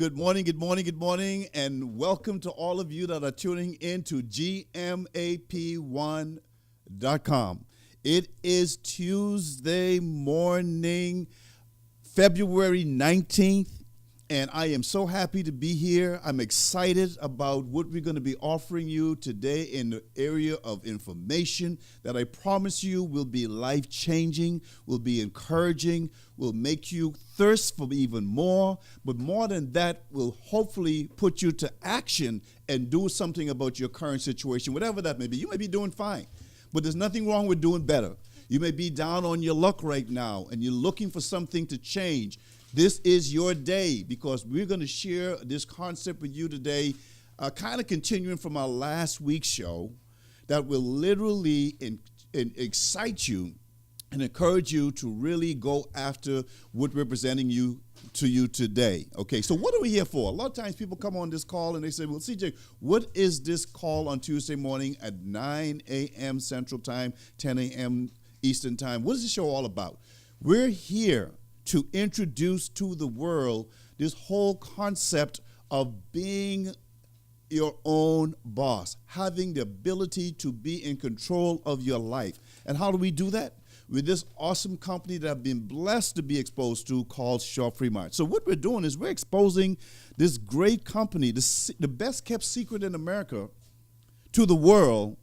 good morning, good morning, good morning, and welcome to all of you that are tuning in to GMAP1.com. It is Tuesday morning, February 19th, and I am so happy to be here. I'm excited about what we're going to be offering you today in the area of information that I promise you will be life-changing, will be encouraging, will make you thirst for even more, but more than that, will hopefully put you to action and do something about your current situation, whatever that may be. You may be doing fine, but there's nothing wrong with doing better. You may be down on your luck right now, and you're looking for something to change. This is your day, because we're going to share this concept with you today, kind of continuing from our last week's show, that will literally excite you and encourage you to really go after what we're presenting to you today. Okay, so what are we here for? A lot of times people come on this call and they say, well, CJ, what is this call on Tuesday morning at 9 a.m. Central Time, 10 a.m. Eastern Time? What is this show all about? We're here to introduce to the world this whole concept of being your own boss, having the ability to be in control of your life. And how do we do that? With this awesome company that I've been blessed to be exposed to called Mart. So what we're doing is we're exposing this great company, the best kept secret in America, to the world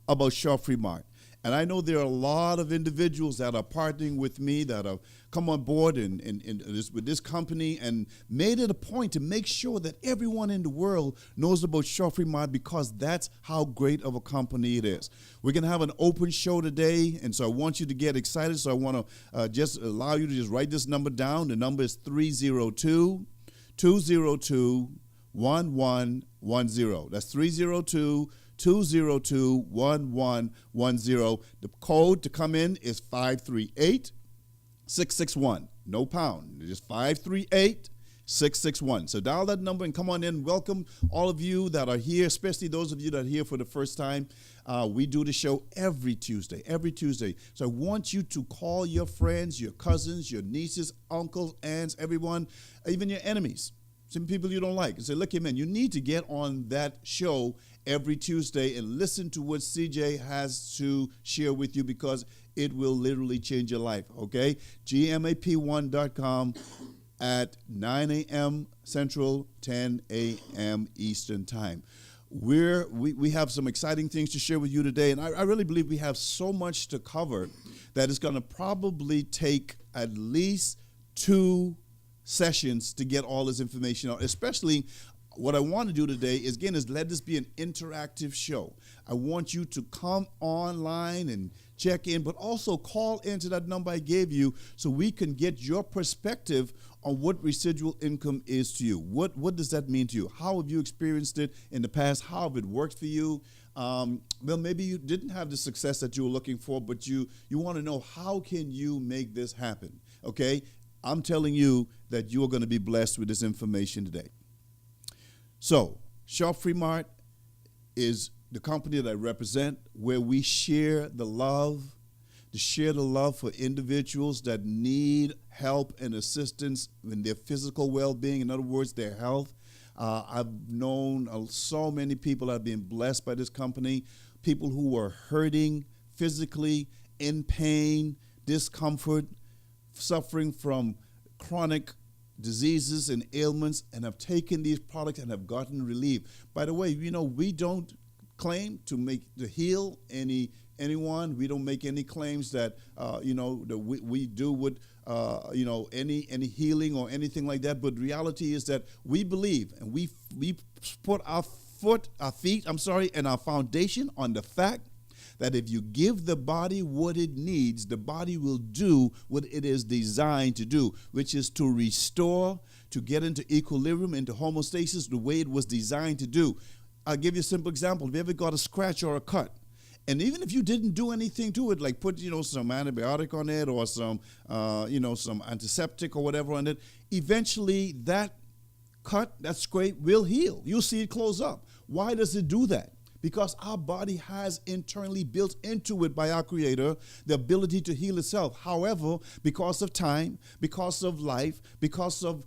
about Mart. And I know there are a lot of individuals that are partnering with me that have come on board with this company and made it a point to make sure that everyone in the world knows about Mart, because that's how great of a company it is. We're going to have an open show today, and so I want you to get excited. So I want to just allow you to just write this number down. The number is 302-202-1110. That's 302-202-1110. The code to come in is 538-661. No pound. Just 538-661. So dial that number and come on in. Welcome all of you that are here, especially those of you that are here for the first time. We do the show every Tuesday. So I want you to call your friends, your cousins, your nieces, uncles, aunts, everyone, even your enemies. Some people you don't like. And say, look, man, you need to get on that show every Tuesday and listen to what CJ has to share with you, because it will literally change your life, okay? GMAP1.com at 9 a.m. Central, 10 a.m. Eastern Time. We have some exciting things to share with you today, and I really believe we have so much to cover that it's going to probably take at least 2 sessions to get all this information out. Especially what I want to do today is let this be an interactive show. I want you to come online and check in, but also call into that number I gave you so we can get your perspective on what residual income is to you. What does that mean to you? How have you experienced it in the past? How have it worked for you? Well, maybe you didn't have the success that you were looking for, but you want to know, how can you make this happen? Okay? I'm telling you that you are going to be blessed with this information today. So, Mart is the company that I represent, where we share the love for individuals that need help and assistance in their physical well-being. In other words, their health. I've known so many people that have been blessed by this company, people who are hurting physically, in pain, discomfort, suffering from chronic diseases and ailments, and have taken these products and have gotten relief. By the way, we don't claim to heal anyone. We don't make any claims that that we do with any healing or anything like that. But the reality is that we believe, and we put our feet and our foundation on the fact that if you give the body what it needs, the body will do what it is designed to do, which is to restore, to get into equilibrium, into homeostasis, the way it was designed to do. I'll give you a simple example. Have you ever got a scratch or a cut? And even if you didn't do anything to it, like put, some antibiotic on it or some antiseptic or whatever on it, eventually that cut, that scrape will heal. You'll see it close up. Why does it do that? because our body has internally built into it by our Creator the ability to heal itself. However, because of time, because of life, because of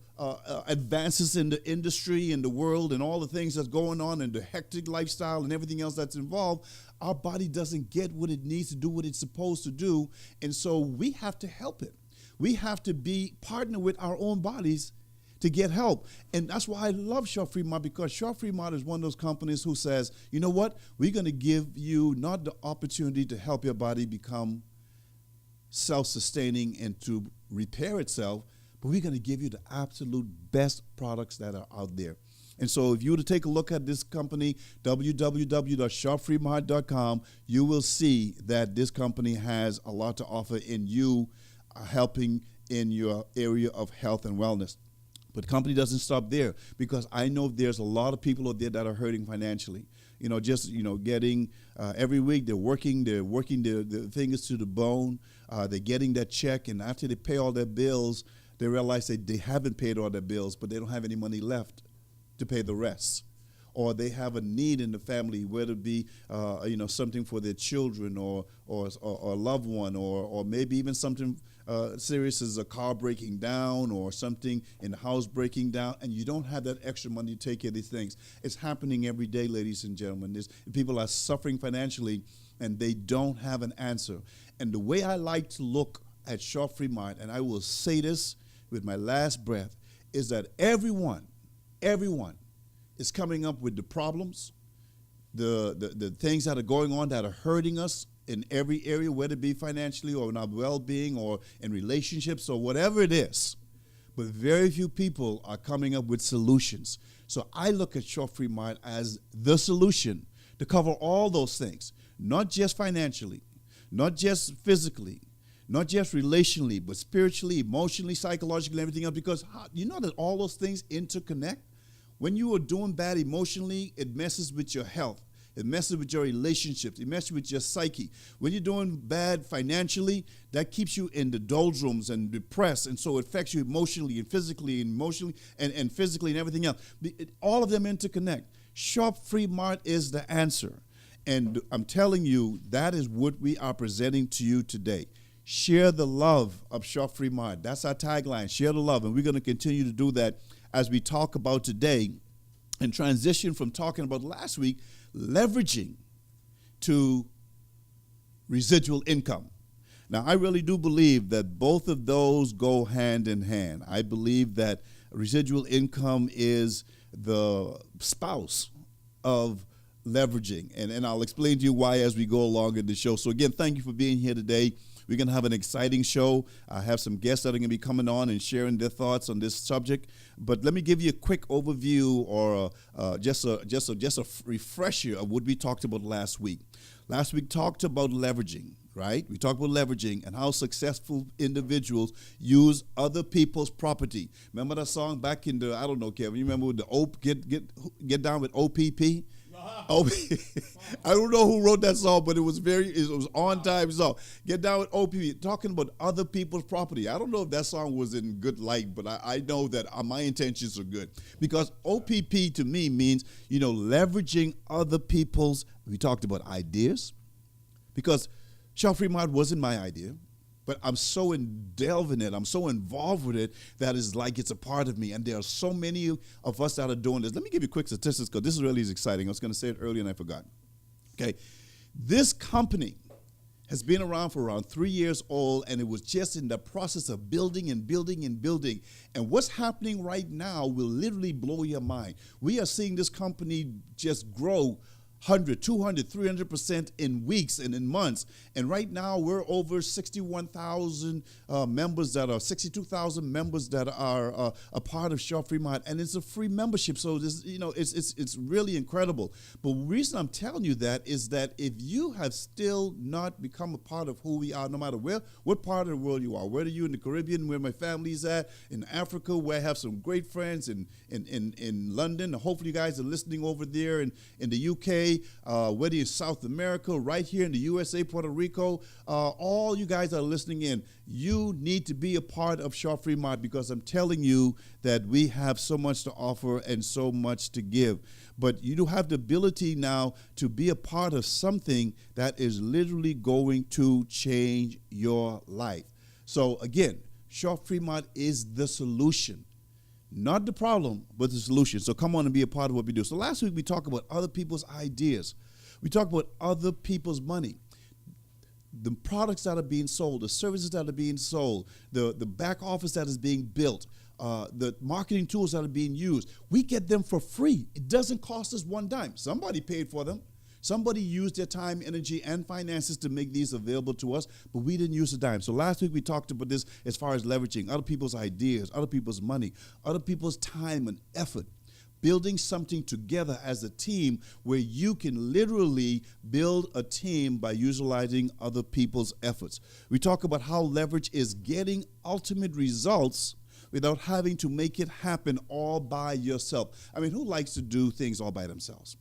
advances in the industry, in the world, and all the things that's going on, and the hectic lifestyle and everything else that's involved, our body doesn't get what it needs to do, what it's supposed to do, and so we have to help it. We have to be partner with our own bodies to get help. And that's why I love Short Free Mart, because Short Free Mart is one of those companies who says, you know what, we're going to give you not the opportunity to help your body become self-sustaining and to repair itself, but we're going to give you the absolute best products that are out there. And so if you were to take a look at this company, www.shopfreemart.com, you will see that this company has a lot to offer in you helping in your area of health and wellness. But the company doesn't stop there, because I know there's a lot of people out there that are hurting financially. Getting every week they're working their fingers to the bone. They're getting that check, and after they pay all their bills, they realize they haven't paid all their bills, but they don't have any money left to pay the rest. Or they have a need in the family, whether it be something for their children or a loved one, or maybe even something serious as a car breaking down or something in the house breaking down, and you don't have that extra money to take care of these things. It's happening every day, ladies and gentlemen. People are suffering financially, and they don't have an answer. And the way I like to look at Short Free Mart, and I will say this with my last breath, is that everyone is coming up with the problems, the things that are going on that are hurting us in every area, whether it be financially or in our well-being or in relationships or whatever it is. But very few people are coming up with solutions. So I look at Short Free Mart as the solution to cover all those things, not just financially, not just physically, not just relationally, but spiritually, emotionally, psychologically, everything else, because you know that all those things interconnect. When you are doing bad emotionally, it messes with your health. It messes with your relationships. It messes with your psyche. When you're doing bad financially, that keeps you in the doldrums and depressed, and so it affects you emotionally and physically and physically and everything else. All of them interconnect. Short Free Mart is the answer. And I'm telling you, that is what we are presenting to you today. Share the love of Short Free Mart. That's our tagline, share the love. And we're going to continue to do that as we talk about today and transition from talking about last week, leveraging to residual income. Now, I really do believe that both of those go hand in hand. I believe that residual income is the spouse of leveraging, and I'll explain to you why as we go along in the show. So again, thank you for being here today. We're going to have an exciting show. I have some guests that are going to be coming on and sharing their thoughts on this subject. But let me give you a quick overview or just a refresher of what we talked about last week. Last week talked about leveraging, right? We talked about leveraging and how successful individuals use other people's property. Remember that song back in the, I don't know, Kevin, you remember with the get down with OPP? Oh, I don't know who wrote that song, but it was on time song. Get down with OPP, talking about other people's property. I don't know if that song was in good light, but I know that my intentions are good, because OPP to me means, leveraging other people's, we talked about ideas, because Short Free Mart wasn't my idea, but I'm so delved in it, I'm so involved with it that it's like it's a part of me. And there are so many of us that are doing this. Let me give you quick statistics, because this really is exciting. I was going to say it earlier and I forgot. Okay, this company has been around for around 3 years old, and it was just in the process of building and building and building. And what's happening right now will literally blow your mind. We are seeing this company just grow 100, 200, 300% in weeks and in months. And right now we're over 61,000 members that are, 62,000 members that are a part of Short Free Mart. And it's a free membership. So this, it's really incredible. But the reason I'm telling you that is that if you have still not become a part of who we are, no matter what part of the world you are, whether you're in the Caribbean, where my family's at, in Africa, where I have some great friends in London, hopefully you guys are listening over there in the UK, whether you're in South America, right here in the USA, Puerto Rico, all you guys that are listening in, you need to be a part of Shaw Free Mart, because I'm telling you that we have so much to offer and so much to give. But you do have the ability now to be a part of something that is literally going to change your life. So again, Shaw Free Mart is the solution. Not the problem, but the solution. So come on and be a part of what we do. So last week we talked about other people's ideas. We talked about other people's money. The products that are being sold, the services that are being sold, the back office that is being built, the marketing tools that are being used. We get them for free. It doesn't cost us one dime. Somebody paid for them. Somebody used their time, energy, and finances to make these available to us, but we didn't use a dime. So last week we talked about this as far as leveraging other people's ideas, other people's money, other people's time and effort, building something together as a team where you can literally build a team by utilizing other people's efforts. We talk about how leverage is getting ultimate results without having to make it happen all by yourself. I mean, who likes to do things all by themselves?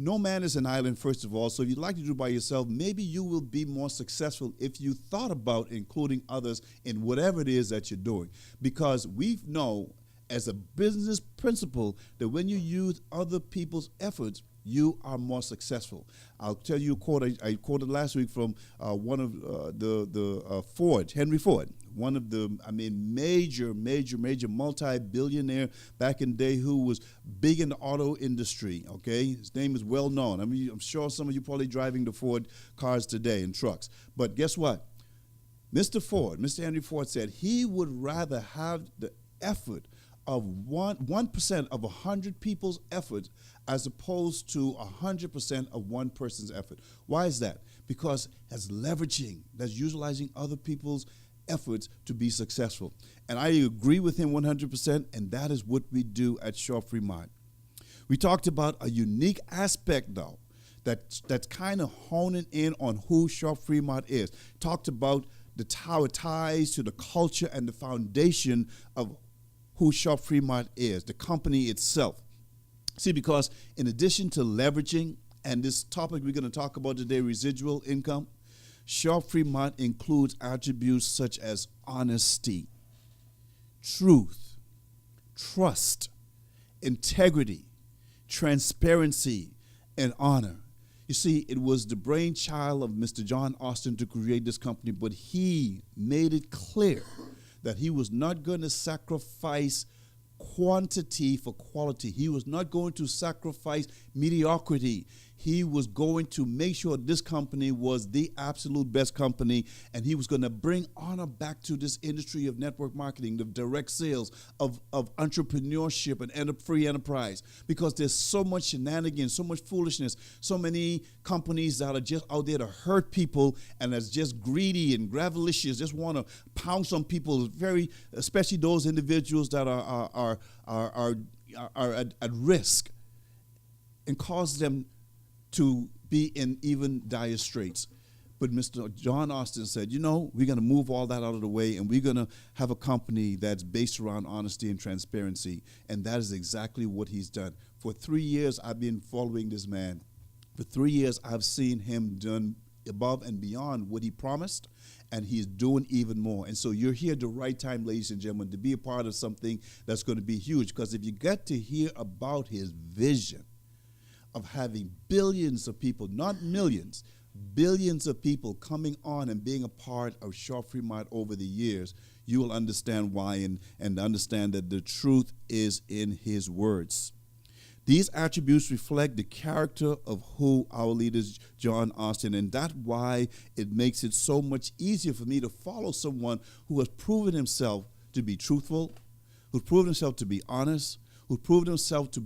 No man is an island, first of all, so if you'd like to do it by yourself, maybe you will be more successful if you thought about including others in whatever it is that you're doing. Because we know as a business principle that when you use other people's efforts, you are more successful. I'll tell you a quote I quoted last week from one of Ford, Henry Ford, one of the, major multi-billionaire back in the day who was big in the auto industry, okay? His name is well known. I'm sure some of you probably driving the Ford cars today and trucks. But guess what? Mr. Henry Ford said he would rather have the effort of 1% of 100 people's effort as opposed to 100% of one person's effort. Why is that? Because that's leveraging, that's utilizing other people's efforts to be successful. And I agree with him 100%, and that is what we do at Shaw Free Mart. We talked about a unique aspect, though, that's kind of honing in on who Shaw Free Mart is. Talked about how it ties to the culture and the foundation of who Shaw Free Mart is, the company itself. See, because in addition to leveraging, and this topic we're going to talk about today, residual income, Shaw Free Mart includes attributes such as honesty, truth, trust, integrity, transparency, and honor. You see, it was the brainchild of Mr. John Austin to create this company, but he made it clear that he was not going to sacrifice quantity for quality. He was not going to sacrifice mediocrity. He was going to make sure this company was the absolute best company, and he was going to bring honor back to this industry of network marketing, the direct sales, of entrepreneurship and free enterprise, because there's so much shenanigans, so much foolishness, so many companies that are just out there to hurt people and that's just greedy and gravelicious, just want to pounce on people, especially those individuals that are at risk, and cause them to be in even dire straits. But Mr. John Austin said, we're going to move all that out of the way, and we're going to have a company that's based around honesty and transparency. And that is exactly what he's done. For 3 years, I've been following this man. For 3 years, I've seen him done above and beyond what he promised, and he's doing even more. And so you're here at the right time, ladies and gentlemen, to be a part of something that's going to be huge. Because if you get to hear about his vision of having billions of people, not millions, billions of people coming on and being a part of Shaw Free Mart over the years, you will understand why and understand that the truth is in his words. These attributes reflect the character of who our leader is, John Austin, and that's why it makes it so much easier for me to follow someone who has proven himself to be truthful, who's proven himself to be honest, who's proven himself to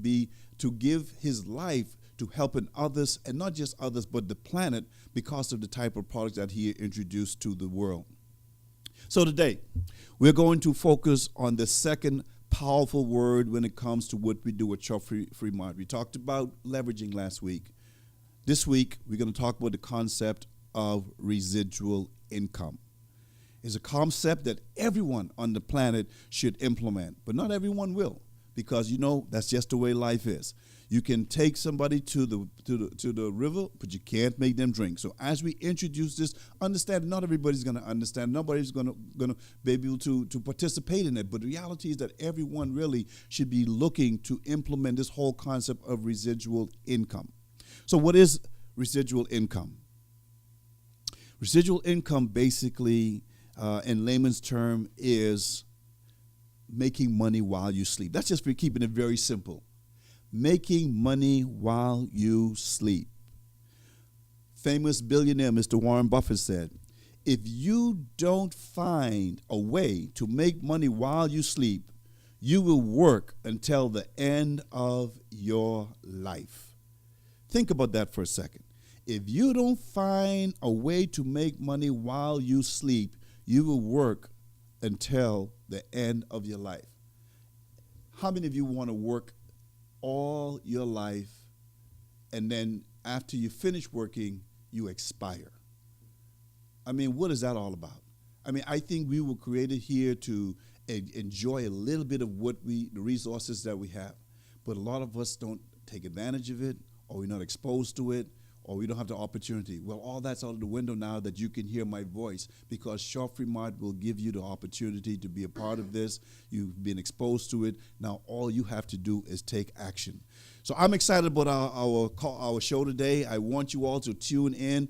give his life to helping others, and not just others, but the planet, because of the type of products that he introduced to the world. So today, we're going to focus on the second powerful word when it comes to what we do at Shaw Free Mart. We talked about leveraging last week. This week, we're going to talk about the concept of residual income. It's a concept that everyone on the planet should implement, but not everyone will, because that's just the way life is. You can take somebody to the river, but you can't make them drink. So as we introduce this, understand not everybody's going to understand. Nobody's going to be able to participate in it. But the reality is that everyone really should be looking to implement this whole concept of residual income. So what is residual income? Residual income basically, in layman's term, is making money while you sleep. That's just for keeping it very simple. Making money while you sleep. Famous billionaire Mr. Warren Buffett said, if you don't find a way to make money while you sleep, you will work until the end of your life. Think about that for a second. If you don't find a way to make money while you sleep, you will work until the end of your life. How many of you want to work all your life and then after you finish working, you expire? I mean, what is that all about? I mean, I think we were created here to enjoy a little bit of the resources that we have, but a lot of us don't take advantage of it, or we're not exposed to it, or we don't have the opportunity. Well, all that's out of the window now that you can hear my voice, because Free Mart will give you the opportunity to be a part of this. You've been exposed to it. Now all you have to do is take action. So I'm excited about our show today. I want you all to tune in,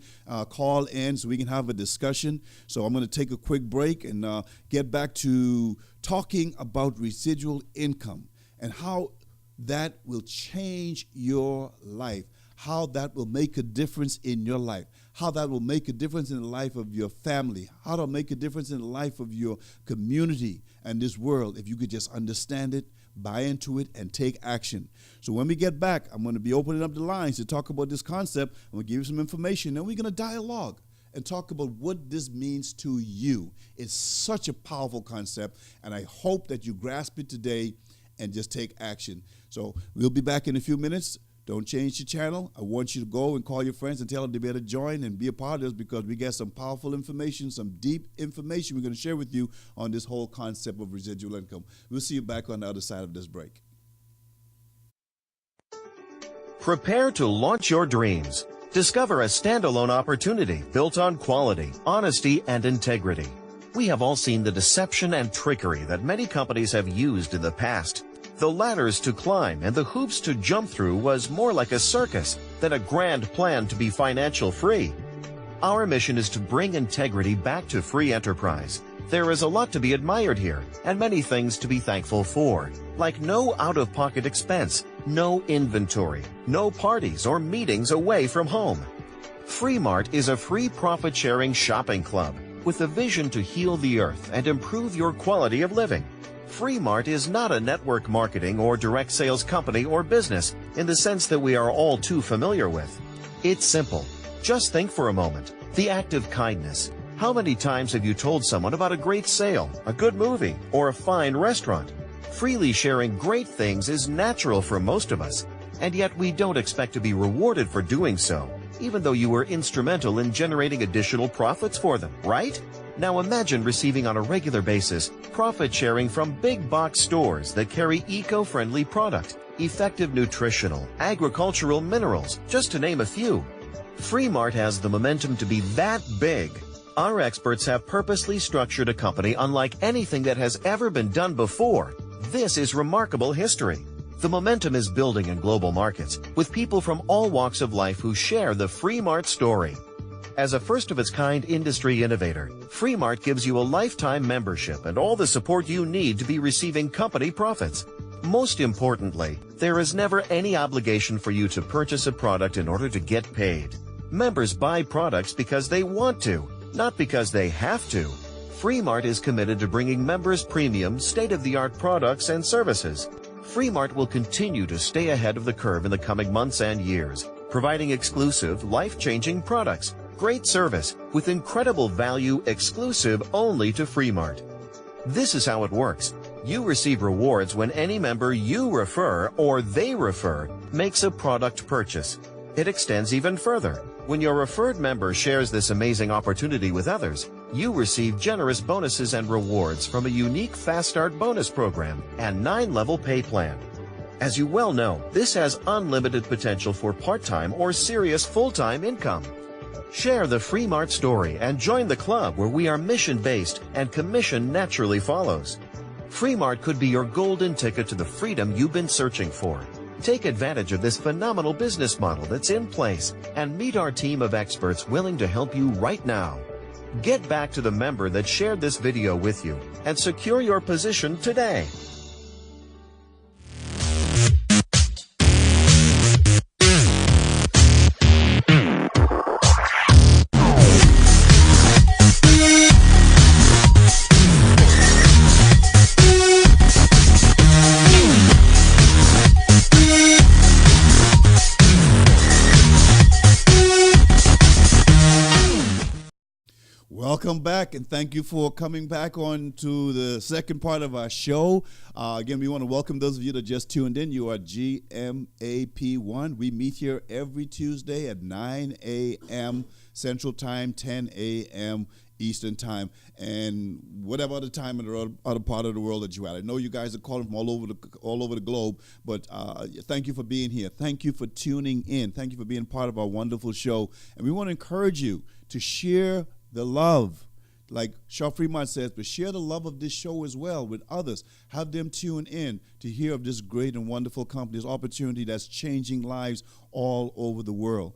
call in so we can have a discussion. So I'm going to take a quick break and get back to talking about residual income and how that will change your life, how that will make a difference in your life, how that will make a difference in the life of your family, how to make a difference in the life of your community and this world, if you could just understand it, buy into it, and take action. So when we get back, I'm going to be opening up the lines to talk about this concept. I'm going to give you some information, and we're going to dialogue and talk about what this means to you. It's such a powerful concept, and I hope that you grasp it today and just take action. So we'll be back in a few minutes. Don't change the channel. I want you to go and call your friends and tell them to better join and be a part of this, because we got some powerful information, some deep information we're going to share with you on this whole concept of residual income. We'll see you back on the other side of this break. Prepare to launch your dreams. Discover a standalone opportunity built on quality, honesty, and integrity. We have all seen the deception and trickery that many companies have used in the past. The ladders to climb and the hoops to jump through was more like a circus than a grand plan to be financial free. Our mission is to bring integrity back to free enterprise. There is a lot to be admired here and many things to be thankful for, like no out-of-pocket expense, no inventory, no parties or meetings away from home. Free Mart is a free profit-sharing shopping club with a vision to heal the earth and improve your quality of living. Free Mart is not a network marketing or direct sales company or business in the sense that we are all too familiar with. It's simple. Just think for a moment. The act of kindness. How many times have you told someone about a great sale, a good movie, or a fine restaurant? Freely sharing great things is natural for most of us, and yet we don't expect to be rewarded for doing so, even though you were instrumental in generating additional profits for them, right? Now imagine receiving on a regular basis profit sharing from big box stores that carry eco-friendly product, effective nutritional, agricultural minerals, just to name a few. Free Mart has the momentum to be that big. Our experts have purposely structured a company unlike anything that has ever been done before. This is remarkable history. The momentum is building in global markets with people from all walks of life who share the Free Mart story. As a first-of-its-kind industry innovator, Free Mart gives you a lifetime membership and all the support you need to be receiving company profits. Most importantly, there is never any obligation for you to purchase a product in order to get paid. Members buy products because they want to, not because they have to. Free Mart is committed to bringing members premium, state-of-the-art products and services. Free Mart will continue to stay ahead of the curve in the coming months and years, providing exclusive, life-changing products, great service, with incredible value exclusive only to Free Mart. This is how it works. You receive rewards when any member you refer or they refer makes a product purchase. It extends even further. When your referred member shares this amazing opportunity with others, you receive generous bonuses and rewards from a unique Fast Start bonus program and 9-level pay plan. As you well know, this has unlimited potential for part-time or serious full-time income. Share the free Mart story and join the club where we are mission-based and commission naturally follows. Free Mart could be your golden ticket to the freedom you've been searching for. Take advantage of this phenomenal business model that's in place and meet our team of experts willing to help you right now. Get back to the member that shared this video with you and secure your position today. Welcome back, and thank you for coming back on to the second part of our show. Again, we want to welcome those of you that just tuned in. You are GMAP1. We meet here every Tuesday at 9 a.m. Central Time, 10 a.m. Eastern Time, and whatever other time in the other part of the world that you're at. I know you guys are calling from all over the globe, but thank you for being here. Thank you for tuning in. Thank you for being part of our wonderful show. And we want to encourage you to share the love, like Shaw Fremont says, but share the love of this show as well with others. Have them tune in to hear of this great and wonderful company, this opportunity that's changing lives all over the world.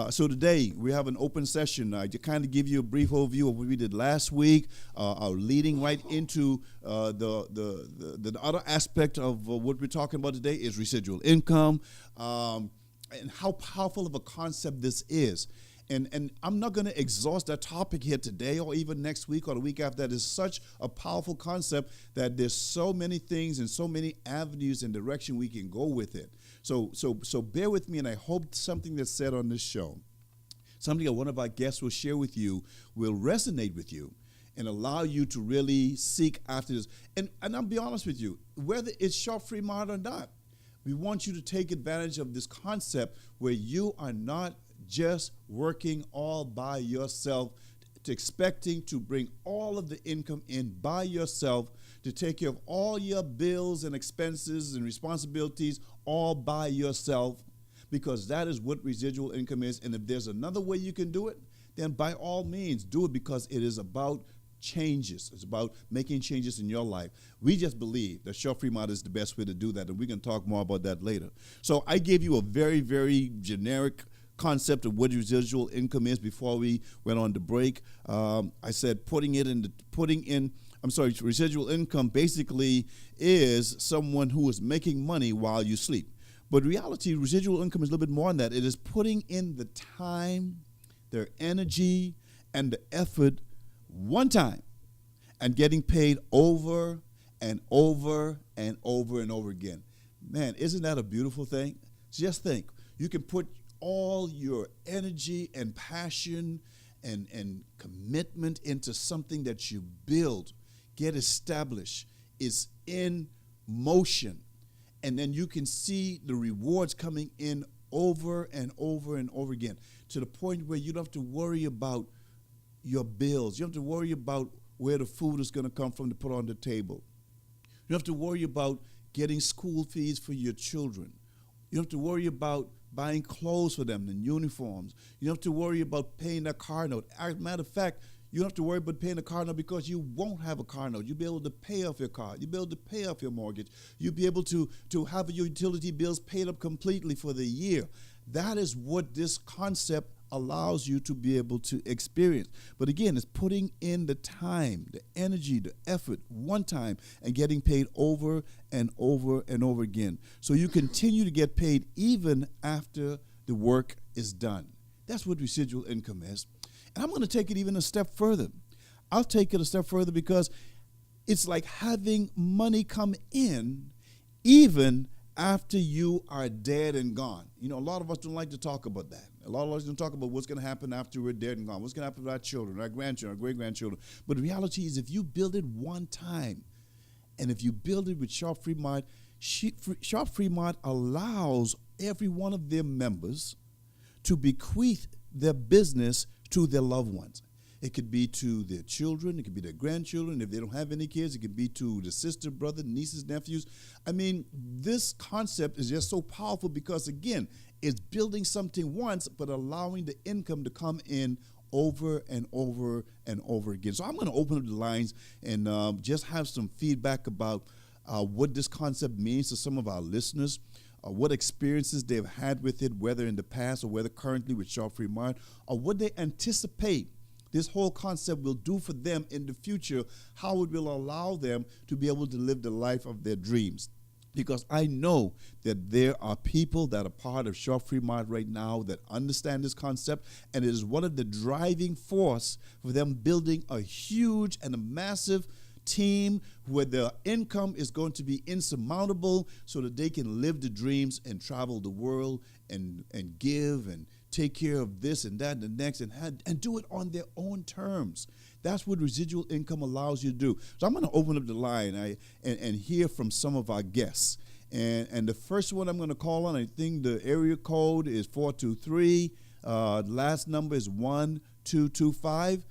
So today we have an open session to kind of give you a brief overview of what we did last week, leading right into the other aspect of what we're talking about today is residual income, and how powerful of a concept this is. And I'm not going to exhaust that topic here today or even next week or the week after that. It's such a powerful concept that there's so many things and so many avenues and direction we can go with it. So bear with me, and I hope something that's said on this show, something that one of our guests will share with you, will resonate with you and allow you to really seek after this. And I'll be honest with you, whether it's Shop Fremont or not, we want you to take advantage of this concept where you are not just working all by yourself, to expecting to bring all of the income in by yourself, to take care of all your bills and expenses and responsibilities all by yourself, because that is what residual income is. And if there's another way you can do it, then by all means do it, because it is about changes. It's about making changes in your life. We just believe that Shaw Fremont is the best way to do that, and we can talk more about that later. So I gave you a very, very generic concept of what residual income is before we went on the break. I said residual income basically is someone who is making money while you sleep. But in reality, residual income is a little bit more than that. It is putting in the time, their energy, and the effort one time and getting paid over and over and over and over again. Man, isn't that a beautiful thing? Just think, you can put all your energy and passion and commitment into something that you build, get established, is in motion, and then you can see the rewards coming in over and over and over again, to the point where you don't have to worry about your bills. You don't have to worry about where the food is going to come from to put on the table. You don't have to worry about getting school fees for your children. You don't have to worry about buying clothes for them and uniforms. You don't have to worry about paying their car note. As a matter of fact, you don't have to worry about paying a car note, because you won't have a car note. You'll be able to pay off your car. You'll be able to pay off your mortgage. You'll be able to have your utility bills paid up completely for the year. That is what this concept allows you to be able to experience. But again, it's putting in the time, the energy, the effort one time and getting paid over and over and over again. So you continue to get paid even after the work is done. That's what residual income is. And I'm going to take it even a step further. I'll take it a step further, because it's like having money come in even after you are dead and gone. You know, a lot of us don't like to talk about that. A lot of us don't talk about what's going to happen after we're dead and gone. What's going to happen to our children, our grandchildren, our great-grandchildren. But the reality is, if you build it one time, and if you build it with Sharp Fremont, Sharp Fremont allows every one of their members to bequeath their business to their loved ones. It could be to their children. It could be their grandchildren. If they don't have any kids, it could be to the sister, brother, nieces, nephews. I mean, this concept is just so powerful because, again, it's building something once, but allowing the income to come in over and over and over again. So I'm going to open up the lines and just have some feedback about what this concept means to some of our listeners, what experiences they've had with it, whether in the past or whether currently with Shop Free Mart, or what they anticipate this whole concept will do for them in the future, how it will allow them to be able to live the life of their dreams. Because I know that there are people that are part of Shop Free Mart right now that understand this concept, and it is one of the driving force for them building a huge and a massive team where their income is going to be insurmountable so that they can live the dreams and travel the world and give and take care of this and that and the next and do it on their own terms. That's what residual income allows you to do. So I'm going to open up the line and hear from some of our guests. And the first one I'm going to call on, I think the area code is 423. Last number is 1225.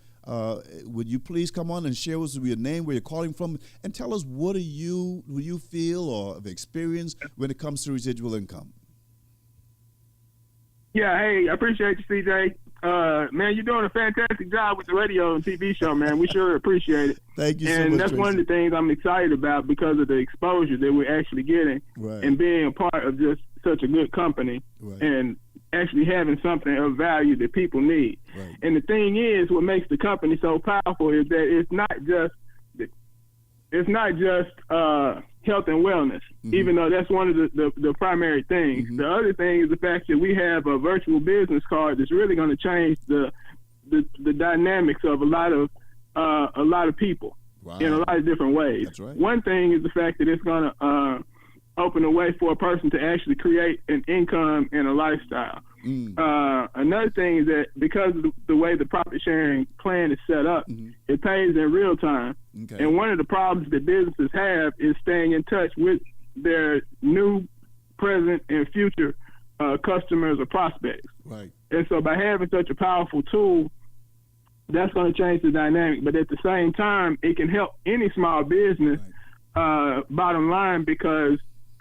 Would you please come on and share with us your name, where you're calling from, and tell us what do you feel or have experienced when it comes to residual income? Yeah, hey, I appreciate you, CJ. Man, you're doing a fantastic job with the radio and TV show, man. We sure appreciate it. Thank you so much, And that's Tracy. one of the things I'm excited about because of the exposure that we're actually getting and being a part of just such a good company and actually having something of value that people need. Right. And the thing is, what makes the company so powerful is that it's not just health and wellness, even though that's one of the primary things. The other thing is the fact that we have a virtual business card that's really going to change the dynamics of a lot of people in a lot of different ways. That's right. One thing is the fact that it's going to open a way for a person to actually create an income and a lifestyle. Another thing is that because of the way the profit sharing plan is set up, it pays in real time. Okay. And one of the problems that businesses have is staying in touch with their new, present, and future customers or prospects. Right. And so by having such a powerful tool, that's going to change the dynamic. But at the same time, it can help any small business, bottom line, because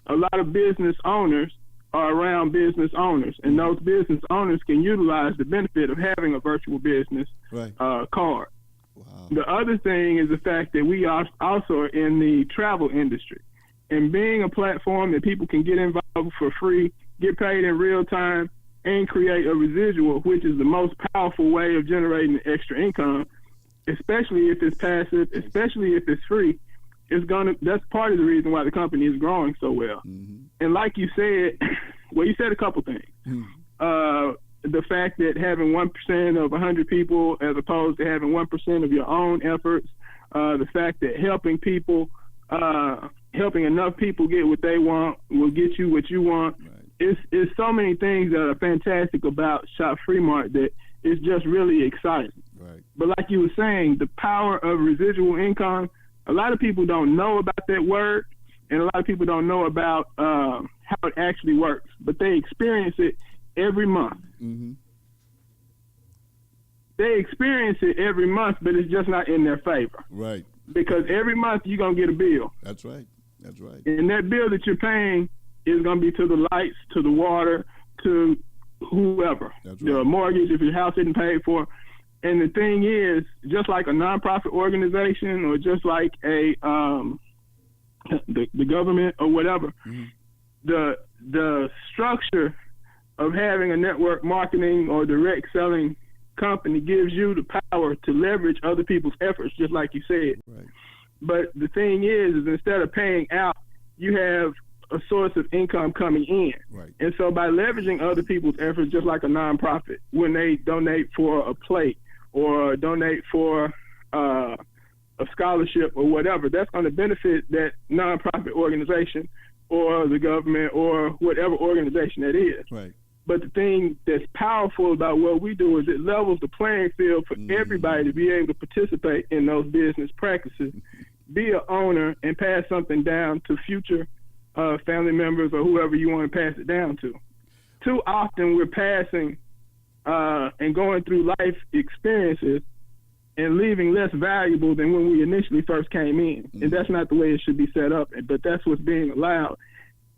a lot of business owners are around business owners, and those business owners can utilize the benefit of having a virtual business card. Wow. The other thing is the fact that we are also in the travel industry, and being a platform that people can get involved for free, get paid in real time, and create a residual, which is the most powerful way of generating extra income, especially if it's passive, especially if it's free. That's part of the reason why the company is growing so well. And like you said, well, you said a couple things. The fact that having 1% of 100 people as opposed to having 1% of your own efforts, the fact that helping enough people get what they want will get you what you want. It's so many things that are fantastic about Shop Free Mart that it's just really exciting. But like you were saying, the power of residual income, a lot of people don't know about that word, and a lot of people don't know about how it actually works, but they experience it every month. They experience it every month, but it's just not in their favor. Right. Because every month you're going to get a bill. That's right. That's right. And that bill that you're paying is going to be to the lights, to the water, to whoever. That's right. The mortgage, if your house isn't paid for. And the thing is, just like a nonprofit organization or just like the government or whatever, the structure of having a network marketing or direct selling company gives you the power to leverage other people's efforts, just like you said. Right. But the thing is instead of paying out, you have a source of income coming in. Right. And so by leveraging other people's efforts, just like a nonprofit, when they donate for a plate, or donate for a scholarship or whatever, that's going to benefit that nonprofit organization or the government or whatever organization that is. Right. But the thing that's powerful about what we do is it levels the playing field for everybody to be able to participate in those business practices, be an owner, and pass something down to future family members or whoever you want to pass it down to. Too often we're passing and going through life experiences and leaving less valuable than when we initially first came in. And that's not the way it should be set up, but that's what's being allowed.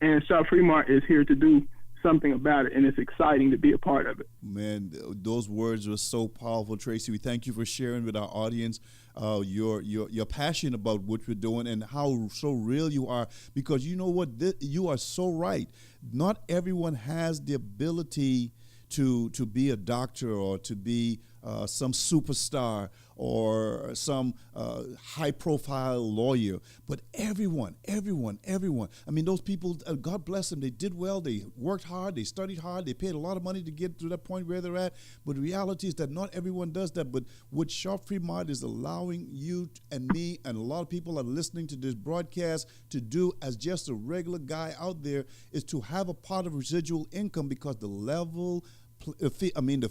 And Shop Free Mart is here to do something about it, and it's exciting to be a part of it. Man, those words were so powerful, Tracy. We thank you for sharing with our audience your passion about what you're doing and how so real you are, because you know what, you are so right. Not everyone has the ability to be a doctor or to be some superstar or some high-profile lawyer, but everyone. I mean, those people, God bless them, they did well, they worked hard, they studied hard, they paid a lot of money to get to that point where they're at, but the reality is that not everyone does that. But what Shop Free Mart is allowing you and me and a lot of people that are listening to this broadcast to do as just a regular guy out there is to have a part of residual income, because the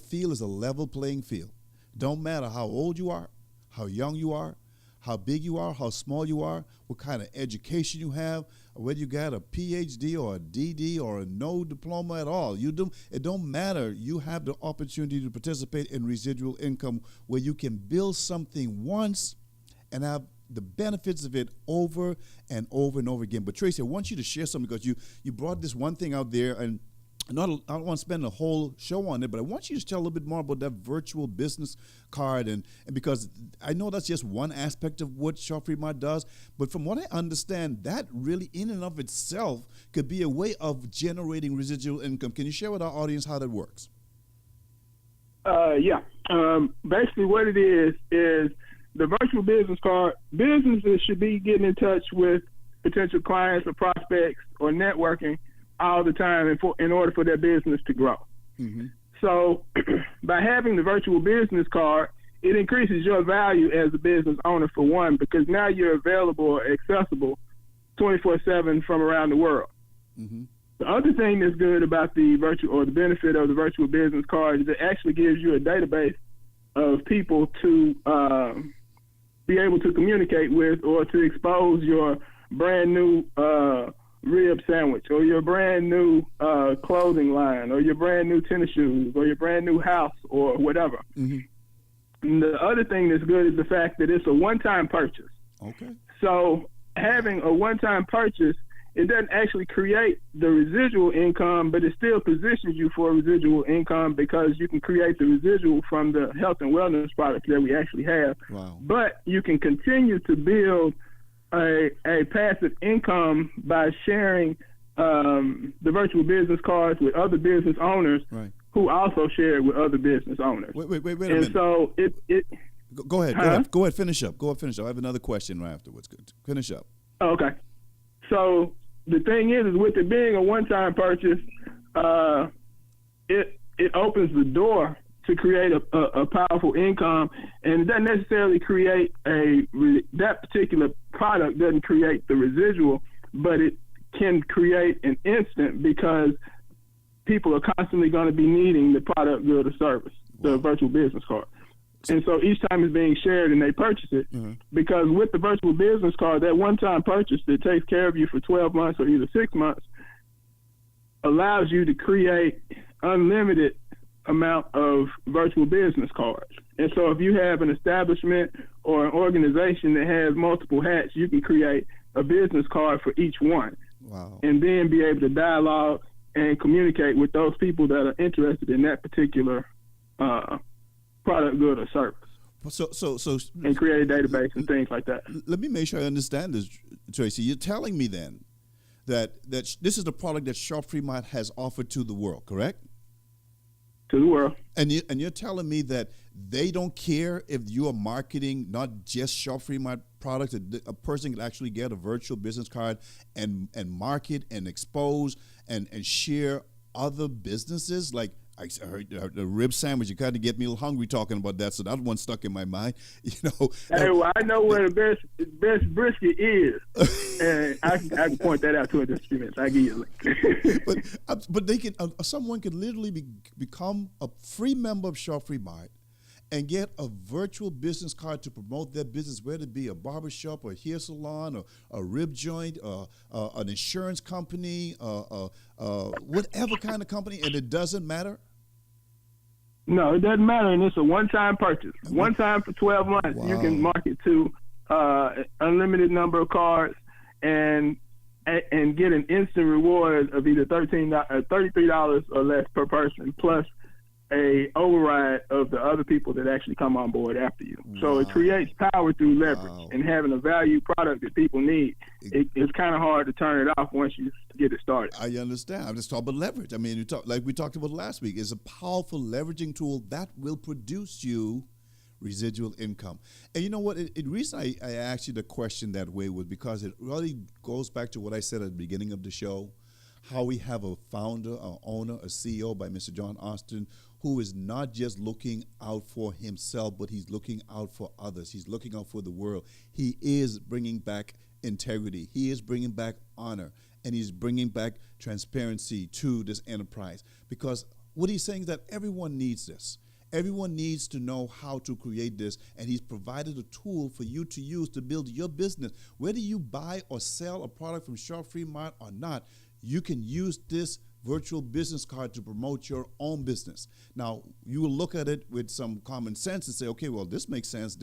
field is a level playing field. Don't matter how old you are, how young you are, how big you are, how small you are, what kind of education you have, whether you got a PhD or a DD or a no diploma at all. It don't matter. You have the opportunity to participate in residual income, where you can build something once and have the benefits of it over and over and over again. But Tracy, I want you to share something, because you brought this one thing out there, and I don't want to spend a whole show on it, but I want you to tell a little bit more about that virtual business card, and because I know that's just one aspect of what Shop Free Mart does, but from what I understand, that really in and of itself could be a way of generating residual income. Can you share with our audience how that works? Yeah. Basically what it is the virtual business card. Businesses should be getting in touch with potential clients or prospects or networking all the time in order for their business to grow. Mm-hmm. So by having the virtual business card, it increases your value as a business owner, for one, because now you're available or accessible 24/7 from around the world. Mm-hmm. The other thing that's good about the benefit of the virtual business card is it actually gives you a database of people to be able to communicate with, or to expose your brand new rib sandwich, or your brand new clothing line, or your brand new tennis shoes, or your brand new house, or whatever. Mm-hmm. And the other thing that's good is the fact that it's a one-time purchase. Okay. So having a one-time purchase, it doesn't actually create the residual income, but it still positions you for residual income, because you can create the residual from the health and wellness products that we actually have. Wow. But you can continue to build a passive income by sharing the virtual business cards with other business owners, right, who also share it with other business owners. Wait a minute. And so it Go ahead. Go ahead. Finish up. I have another question right afterwards. Good. Finish up. Oh, okay. So the thing is with it being a one-time purchase, it opens the door to create a powerful income, and it doesn't necessarily create that particular product doesn't create the residual, but it can create an instant, because people are constantly going to be needing the product, good, or service, the virtual business card. And so each time it's being shared and they purchase it, mm-hmm, because with the virtual business card, that one-time purchase that takes care of you for 12 months or either 6 months allows you to create unlimited amount of virtual business cards. And so if you have an establishment or an organization that has multiple hats, you can create a business card for each one. Wow. And then be able to dialogue and communicate with those people that are interested in that particular product, good, or service. So, and create a database and things like that. Let me make sure I understand this, Tracy. You're telling me then that this is the product that Shop Free Mart has offered to the world, correct? To the world. And you're telling me that they don't care if you are marketing not just Shop Free Mart products. A person can actually get a virtual business card and market and expose and share other businesses. Like I heard the rib sandwich. You kind of get me a little hungry talking about that. So that one stuck in my mind. Hey, well, I know where the best brisket is, and I can point that out to in just a few minutes. I give you a link. but they can. Someone could literally become a free member of Shop Free Mart and get a virtual business card to promote their business, whether it be a barbershop or a hair salon or a rib joint or an insurance company, whatever kind of company, and it doesn't matter? No, it doesn't matter, and it's a one-time purchase. One time for 12 months, Wow. you can market to unlimited number of cards and get an instant reward of either $33 or less per person, plus a override of the other people that actually come on board after you. So it creates power through leverage and having a value product that people need. It's kind of hard to turn it off once you get it started. I understand. I'm just talking about leverage. I mean, like we talked about last week, it's a powerful leveraging tool that will produce you residual income. And you know what? The reason I asked you the question that way was because it really goes back to what I said at the beginning of the show, how we have a founder, an owner, a CEO by Mr. John Austin, who is not just looking out for himself, but he's looking out for others. He's looking out for the world. He is bringing back integrity. He is bringing back honor, and he's bringing back transparency to this enterprise. Because what he's saying is that everyone needs this. Everyone needs to know how to create this, and he's provided a tool for you to use to build your business. Whether you buy or sell a product from Shop Free Mart or not, you can use this virtual business card to promote your own business. Now, you will look at it with some common sense and say, okay, well, this makes sense,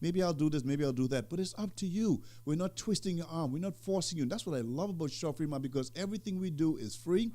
maybe I'll do this, maybe I'll do that, but it's up to you. We're not twisting your arm, we're not forcing you. And that's what I love about Shop Free Mart, because everything we do is free.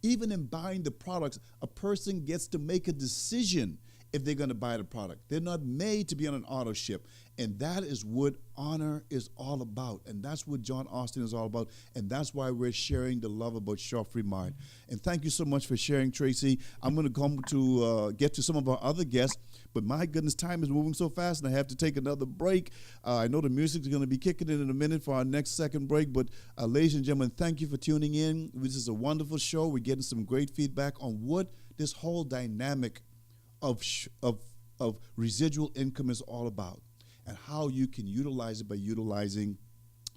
Even in buying the products, a person gets to make a decision if they're going to buy the product. They're not made to be on an auto ship. And that is what honor is all about. And that's what John Austin is all about. And that's why we're sharing the love about Shop Free Mart. And thank you so much for sharing, Tracy. I'm going to come to get to some of our other guests. But my goodness, time is moving so fast, and I have to take another break. I know the music is going to be kicking in a minute for our next second break. But ladies and gentlemen, thank you for tuning in. This is a wonderful show. We're getting some great feedback on what this whole dynamic of residual income is all about, and how you can utilize it by utilizing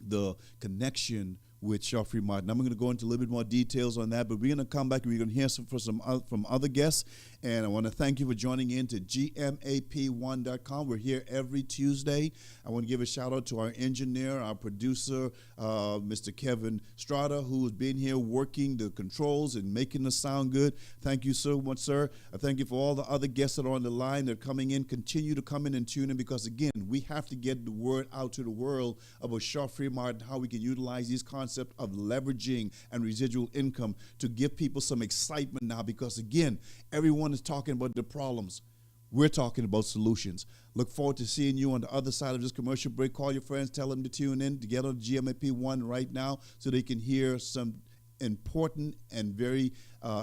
the connection with Shop Free Mart. And I'm going to go into a little bit more details on that, but we're going to come back and we're going to hear from other guests. And I want to thank you for joining in to GMAP1.com. We're here every Tuesday. I want to give a shout out to our engineer, our producer, Mr. Kevin Strada, who's been here working the controls and making the sound good. Thank you so much, sir. I thank you for all the other guests that are on the line that are coming in. Continue to come in and tune in, because, again, we have to get the word out to the world about Shop Free Mart and how we can utilize these concepts of leveraging and residual income to give people some excitement now, because, again, everyone is talking about the problems. We're talking about solutions. Look forward to seeing you on the other side of this commercial break. Call your friends, tell them to tune in to get on GMAP1 right now so they can hear some important and very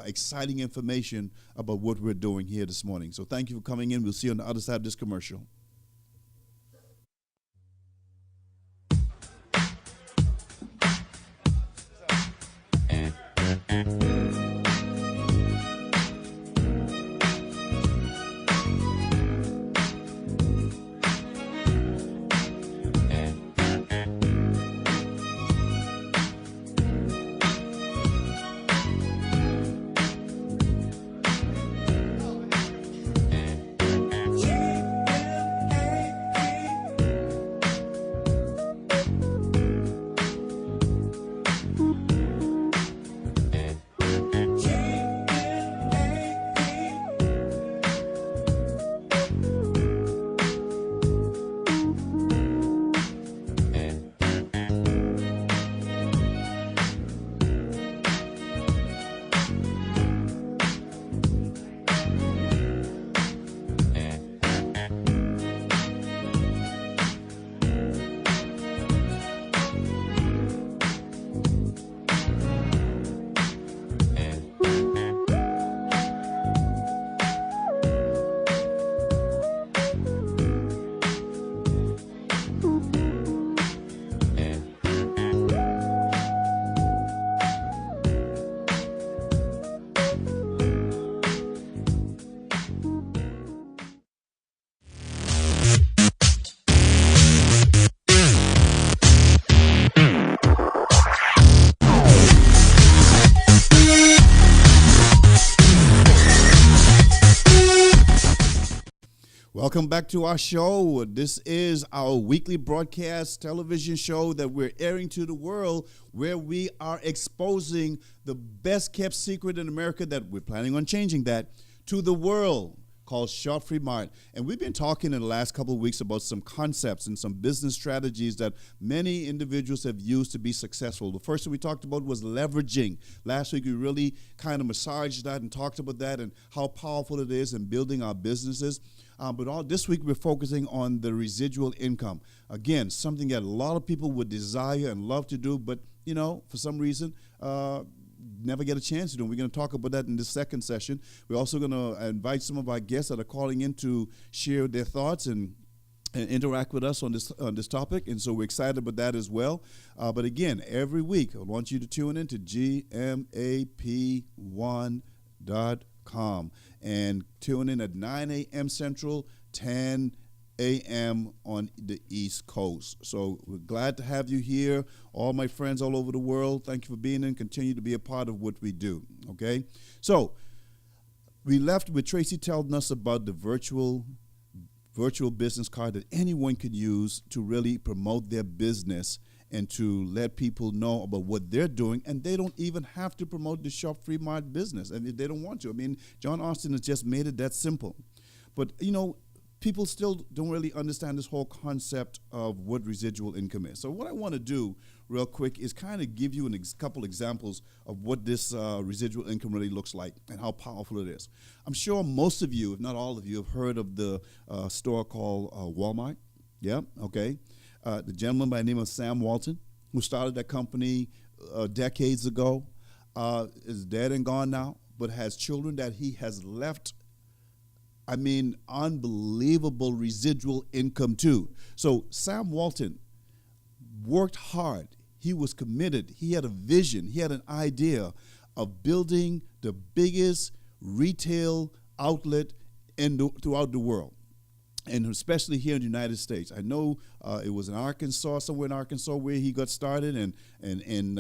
exciting information about what we're doing here this morning. So thank you for coming in. We'll see you on the other side of this commercial. Welcome back to our show. This is our weekly broadcast television show that we're airing to the world, where we are exposing the best kept secret in America, that we're planning on changing that, to the world. called Shop Free Mart. And we've been talking in the last couple of weeks about some concepts and some business strategies that many individuals have used to be successful. The first thing we talked about was leveraging. Last week, we really kind of massaged that and talked about that and how powerful it is in building our businesses. But this week, we're focusing on the residual income. Again, something that a lot of people would desire and love to do, but, for some reason, never get a chance to do. We're going to talk about that in this second session. We're also going to invite some of our guests that are calling in to share their thoughts and interact with us on this topic, and so we're excited about that as well. But again, every week, I want you to tune in to gmap1.com and tune in at 9 a.m. Central, 10 a.m. on the East Coast. So we're glad to have you here. All my friends all over the world, thank you for being in. Continue to be a part of what we do, okay? So we left with Tracy telling us about the virtual business card that anyone could use to really promote their business and to let people know about what they're doing, and they don't even have to promote the Shop Free Mart business, and if they don't want to. I mean, John Austin has just made it that simple. But, people still don't really understand this whole concept of what residual income is. So what I want to do real quick is kind of give you a couple examples of what this residual income really looks like and how powerful it is. I'm sure most of you, if not all of you, have heard of the store called Walmart. Yeah, okay. The gentleman by the name of Sam Walton, who started that company decades ago, is dead and gone now, but has children that he has left unbelievable residual income too. So Sam Walton worked hard. He was committed. He had a vision. He had an idea of building the biggest retail outlet throughout the world, and especially here in the United States. I know it was in Arkansas, somewhere in Arkansas, where he got started, and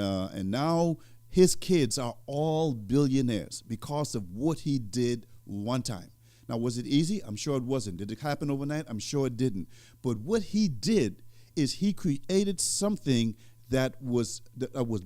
now his kids are all billionaires because of what he did one time. Now, was it easy? I'm sure it wasn't. Did it happen overnight? I'm sure it didn't. But what he did is he created something that was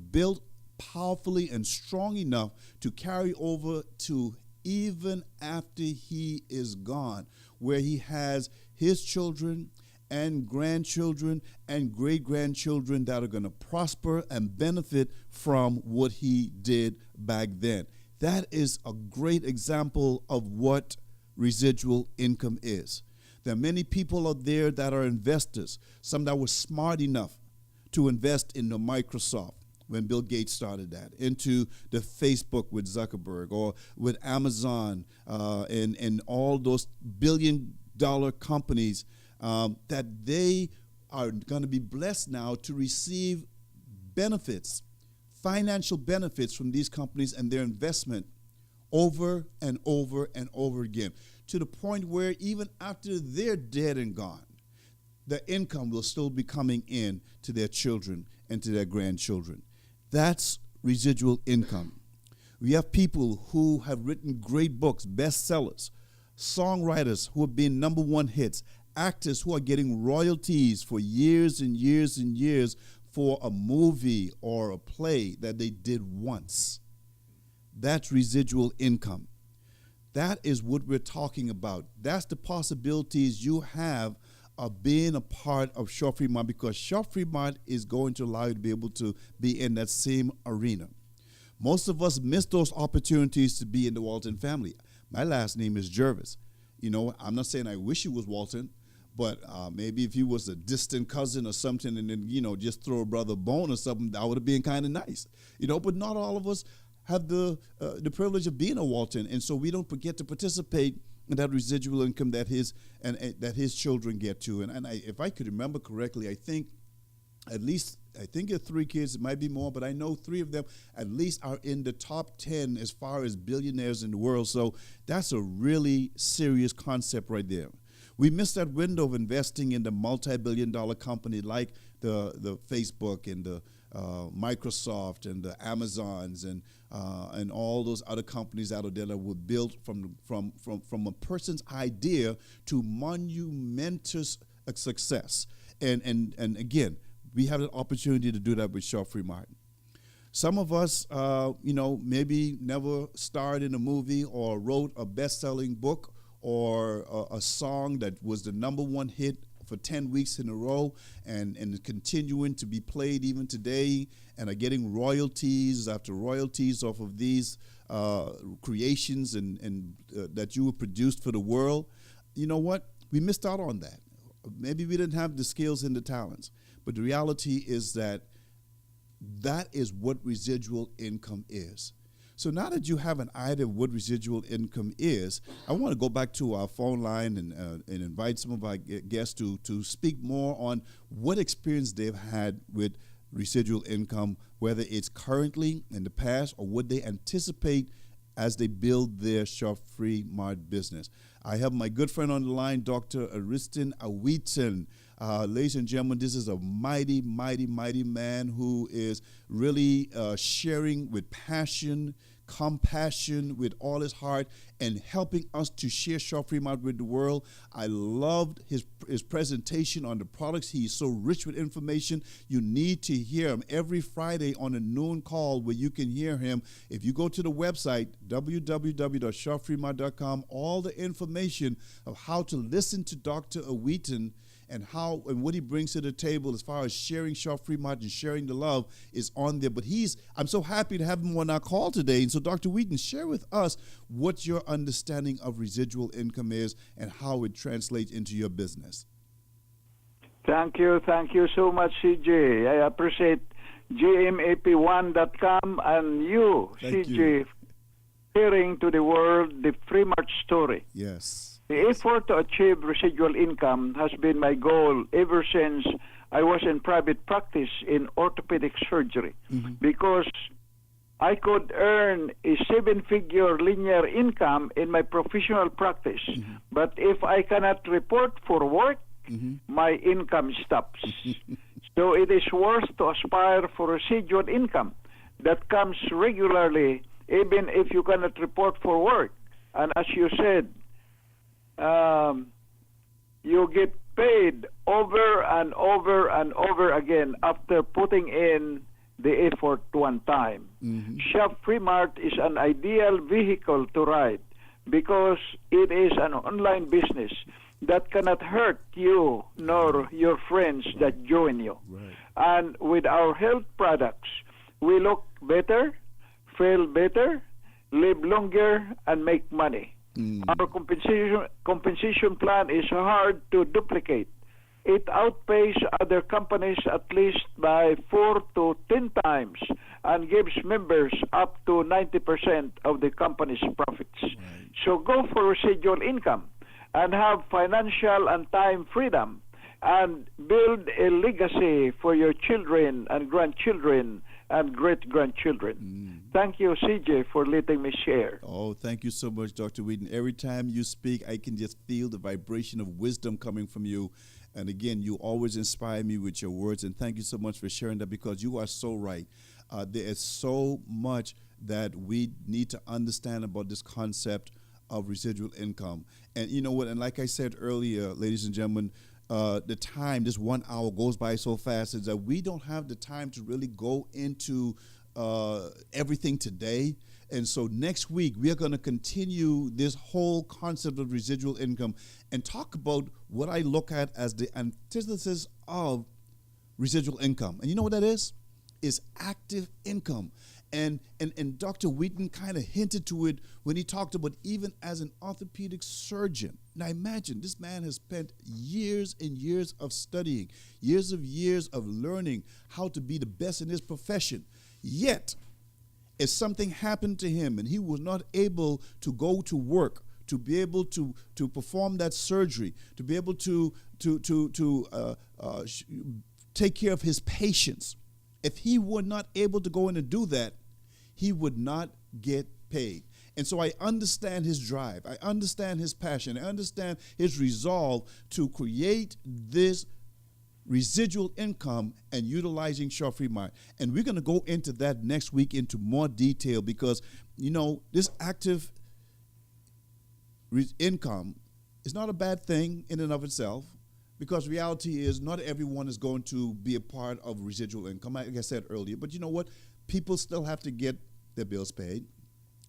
built powerfully and strong enough to carry over to even after he is gone, where he has his children and grandchildren and great-grandchildren that are going to prosper and benefit from what he did back then. That is a great example of what residual income is. There are many people out there that are investors, some that were smart enough to invest in the Microsoft when Bill Gates started that, into the Facebook with Zuckerberg, or with Amazon and all those billion-dollar companies that they are going to be blessed now to receive benefits, financial benefits from these companies and their investment over and over and over again, to the point where even after they're dead and gone, the income will still be coming in to their children and to their grandchildren. That's residual income. We have people who have written great books, bestsellers, songwriters who have been #1 hits, actors who are getting royalties for years and years and years for a movie or a play that they did once. That's residual income. That is what we're talking about. That's the possibilities you have of being a part of Shop Free Mart, because Shop Free Mart is going to allow you to be able to be in that same arena. Most of us miss those opportunities to be in the Walton family. My last name is Jervis. I'm not saying I wish he was Walton, but maybe if he was a distant cousin or something, and then, just throw a brother bone or something, that would have been kind of nice. But not all of us have the privilege of being a Walton, and so we don't get to participate in that residual income that his children get to. And if I could remember correctly, I think there are 3 kids. It might be more, but I know 3 of them at least are in the top 10 as far as billionaires in the world. So that's a really serious concept right there. We missed that window of investing in the multi-billion-dollar company like the Facebook and the Microsoft and the Amazons and all those other companies out there that were built from a person's idea to monumental success. And again, we have an opportunity to do that with Shop Free Mart. Some of us, maybe never starred in a movie or wrote a best-selling book or a song that was the number one hit for 10 weeks in a row and continuing to be played even today and are getting royalties after royalties off of these creations and that you have produced for the world. You know what? We missed out on that. Maybe we didn't have the skills and the talents, but the reality is that is what residual income is. So now that you have an idea of what residual income is, I want to go back to our phone line and invite some of our guests to speak more on what experience they've had with residual income, whether it's currently, in the past, or what they anticipate as they build their Shop-Free Mart business. I have my good friend on the line, Dr. Ariston Awiton. Ladies and gentlemen, this is a mighty, mighty, mighty man who is really sharing with passion, compassion, with all his heart, and helping us to share Shop-Free Mart with the world. I loved his presentation on the products. He is so rich with information. You need to hear him every Friday on a noon call where you can hear him. If you go to the website, www.shopfreemart.com, all the information of how to listen to Dr. Awiton and what he brings to the table as far as sharing Shop-Free Mart and sharing the love is on there. But I'm so happy to have him on our call today. And so, Dr. Awiton, share with us what your understanding of residual income is and how it translates into your business. Thank you so much, CJ. I appreciate GMAP1.com and you, Thank CJ, you. sharing to the world the Free Mart story. Yes. The effort to achieve residual income has been my goal ever since I was in private practice in orthopedic surgery, because I could earn a 7-figure linear income in my professional practice. But if I cannot report for work, my income stops. So it is worth to aspire for residual income that comes regularly, even if you cannot report for work. And as you said, you get paid over and over and over again after putting in the effort one time. Shop-Free Mart is an ideal vehicle to ride because it is an online business that cannot hurt you nor your friends that join you. And with our health products, we look better, feel better, live longer, and make money. Our compensation plan is hard to duplicate. It outpays other companies at least by 4 to 10 times and gives members up to 90% of the company's profits. So go for residual income and have financial and time freedom and build a legacy for your children and grandchildren and great-grandchildren. Thank you, CJ, for letting me share. Oh, thank you so much, Dr. Awiton. Every time you speak, I can just feel the vibration of wisdom coming from you. And again, you always inspire me with your words. And thank you so much for sharing that, because you are so right. There is so much that we need to understand about this concept of residual income. And you know what? And like I said earlier, ladies and gentlemen, the time, this 1 hour goes by so fast, is that we don't have the time to really go into everything today. And so next week, we are going to continue this whole concept of residual income and talk about what I look at as the antithesis of residual income. And you know what that is? It's active income. And Dr. Awiton kind of hinted to it when he talked about even as an orthopedic surgeon. Now imagine, this man has spent years and years of studying, years of learning how to be the best in his profession. Yet, if something happened to him and he was not able to go to work, to be able to perform that surgery, to be able to take care of his patients, if he were not able to go in and do that, he would not get paid. And so I understand his drive. I understand his passion. I understand his resolve to create this residual income and utilizing Shop-Free Mart. And we're going to go into that next week into more detail, because, you know, this active income is not a bad thing in and of itself, because reality is not everyone is going to be a part of residual income, like I said earlier. But you know what? People still have to get their bills paid,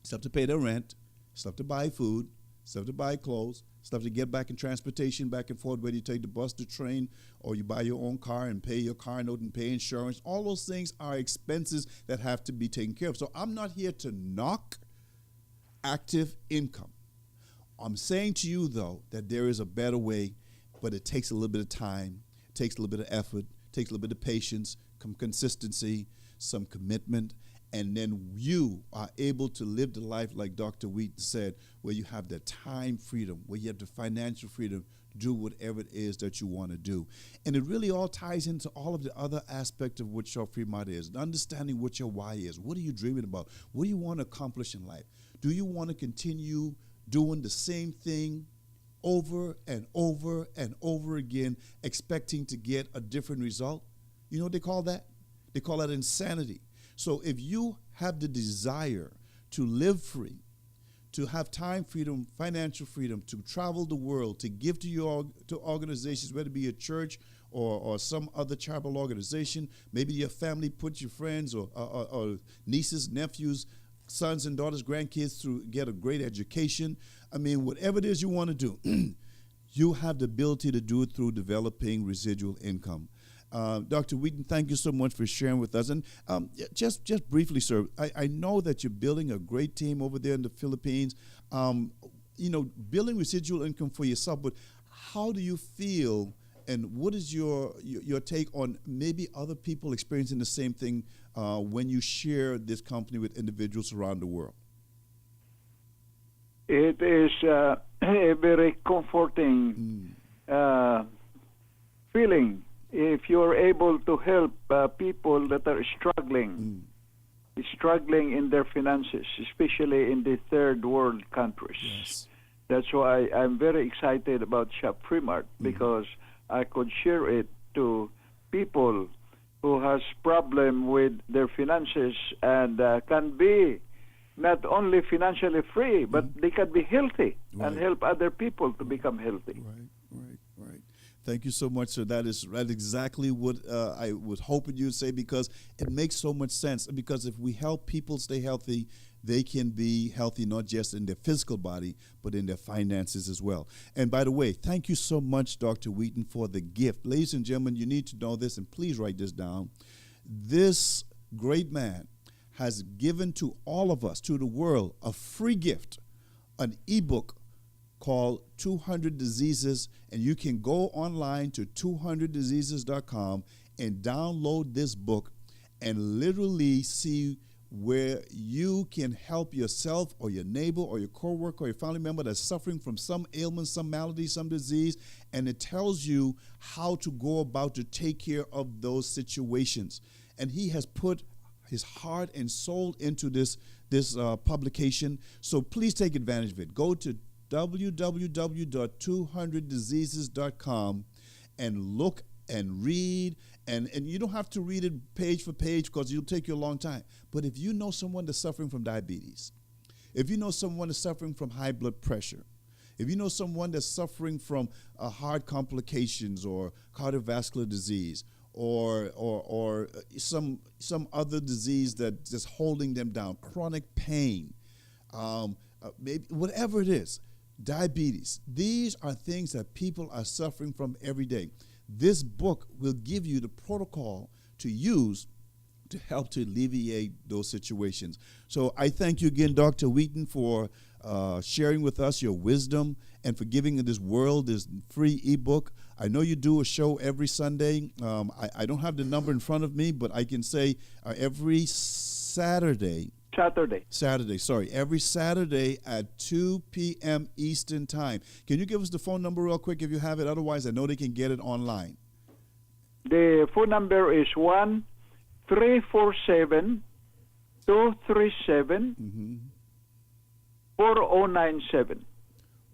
still have to pay their rent, still have to buy food, stuff to buy clothes, stuff to get back in transportation back and forth, whether you take the bus, the train, or you buy your own car and pay your car note and pay insurance. All those things are expenses that have to be taken care of. So I'm not here to knock active income. I'm saying to you, though, that there is a better way, but it takes a little bit of time, it takes a little bit of effort, it takes a little bit of patience, some consistency, some commitment, and then you are able to live the life like Dr. Wheaton said, where you have the time freedom, where you have the financial freedom to do whatever it is that you want to do. And it really all ties into all of the other aspects of what Shop Fremont is, understanding what your why is. What are you dreaming about? What do you want to accomplish in life? Do you want to continue doing the same thing over and over and over again, expecting to get a different result? You know what they call that? They call that insanity. So if you have the desire to live free, to have time freedom, financial freedom, to travel the world, to give to organizations, whether it be a church or some other charitable organization, maybe your family puts your friends or nieces, nephews, sons and daughters, grandkids to get a great education. I mean, whatever it is you want to do, you have the ability to do it through developing residual income. Dr. Wheaton, thank you so much for sharing with us. And just briefly, sir, I know that you're building a great team over there in the Philippines, building residual income for yourself, but how do you feel and what is your take on maybe other people experiencing the same thing when you share this company with individuals around the world? It is a very comforting feeling if you're able to help people that are struggling in their finances, especially in the third world countries. Yes. That's why I'm very excited about Shop Fremont, because I could share it to people who has problem with their finances and can be not only financially free, but they can be healthy and help other people to become healthy. Right. Thank you so much, sir. That is exactly what I was hoping you'd say, because it makes so much sense. Because if we help people stay healthy, they can be healthy not just in their physical body, but in their finances as well. And by the way, thank you so much, Dr. Wheaton, for the gift. Ladies and gentlemen, you need to know this, and please write this down. This great man has given to all of us, to the world, a free gift, an ebook called 200 Diseases, and you can go online to 200diseases.com and download this book and literally see where you can help yourself or your neighbor or your coworker or your family member that's suffering from some ailment, some malady, some disease, and it tells you how to go about to take care of those situations. And he has put his heart and soul into this publication, so please take advantage of it. Go to www.200diseases.com and look and read, and you don't have to read it page for page because it'll take you a long time. But if you know someone that's suffering from diabetes, if you know someone that's suffering from high blood pressure, if you know someone that's suffering from heart complications or cardiovascular disease, or some other disease that's just holding them down, chronic pain, maybe whatever it is, diabetes. These are things that people are suffering from every day. This book will give you the protocol to use to help to alleviate those situations. So I thank you again, Dr. Wheaton, for sharing with us your wisdom and for giving this world this free ebook. I know you do a show every Sunday. I don't have the number in front of me, but I can say every Saturday, every Saturday at 2 p.m. Eastern Time. Can you give us the phone number real quick if you have it? Otherwise, I know they can get it online. The phone number is 1-347-237-4097.